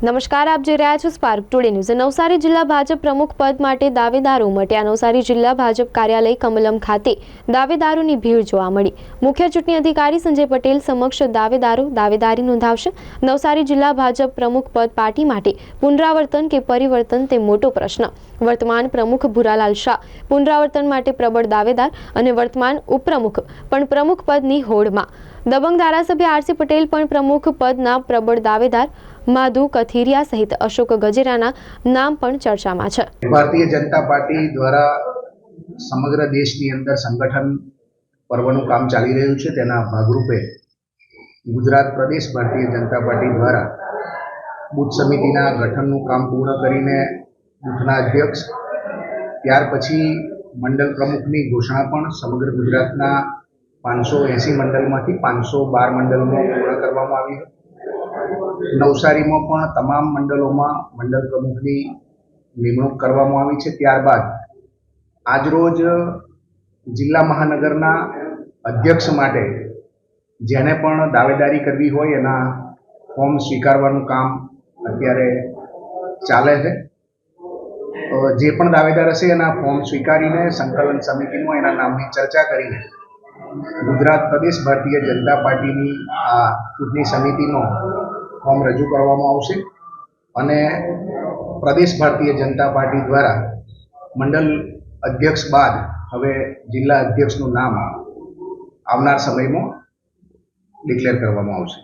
નમસ્કાર, આપ જોઈ રહ્યા છો સ્પાર્ક ટુડે ન્યૂઝ। નવસારી જિલ્લા ભાજપ પ્રમુખ પદ માટે દાવેદારો ઉમટ્યા। નવસારી જિલ્લા ભાજપ કાર્યાલય કમલમ ખાતે દાવેદારોની ભીડ જોવા મળી। મુખ્ય ચૂંટણી અધિકારી સંજય પટેલ સમક્ષ દાવેદારો દાવેદારી નોંધાવશે। નવસારી જિલ્લા ભાજપ પ્રમુખ પદ પાર્ટી માટે પુનરાવર્તન કે પરિવર્તન તે મોટો પ્રશ્ન। વર્તમાન પ્રમુખ ભૂરાલાલ શાહ પુનરાવર્તન માટે પ્રબળ દાવેદાર અને વર્તમાન ઉપપ્રમુખ પણ પ્રમુખ પદની હોડમાં। દબંગ ધારાસભ્ય આરસી પટેલ પણ પ્રમુખ પદના પ્રબળ દાવેદાર। માધુ કથિરિયા સહિત અશોક ગજેરાના નામ પણ ચર્ચામાં છે। ભારતીય જનતા પાર્ટી દ્વારા સમગ્ર દેશની અંદર સંગઠન પર્વનું કામ ચાલી રહ્યું છે। તેના ભાગરૂપે ગુજરાત પ્રદેશ ભારતીય જનતા પાર્ટી દ્વારા બૂથ સમિતિના ગઠનનું કામ પૂર્ણ કરીને બૂથના અધ્યક્ષ ત્યાર પછી મંડળ પ્રમુખની ઘોષણા પણ સમગ્ર ગુજરાતના 580 મંડળમાંથી 512 મંડળમાં પૂર્ણ કરવામાં આવી હતી। નવસારીમાં પણ તમામ મંડળોમાં મંડળ પ્રમુખની નિમણૂક કરવામાં આવી છે। ત્યારબાદ આજરોજ જિલ્લા મહાનગરના અધ્યક્ષ માટે જેને પણ દાવેદારી કરવી હોય એના ફોર્મ સ્વીકારવાનું કામ અત્યારે ચાલે છે। જે પણ દાવેદાર હશે એના ફોર્મ સ્વીકારીને સંકલન સમિતિમાં એના નામની ચર્ચા કરીને ગુજરાત પ્રદેશ ભારતીય જનતા પાર્ટીની આ ચૂંટણી સમિતિનો ફોર્મ રજૂ કરવામાં આવશે અને પ્રદેશ ભારતીય જનતા પાર્ટી દ્વારા મંડળ અધ્યક્ષ બાદ હવે જિલ્લા અધ્યક્ષનું નામ આવનાર સમયમાં ડિક્લેર કરવામાં આવશે।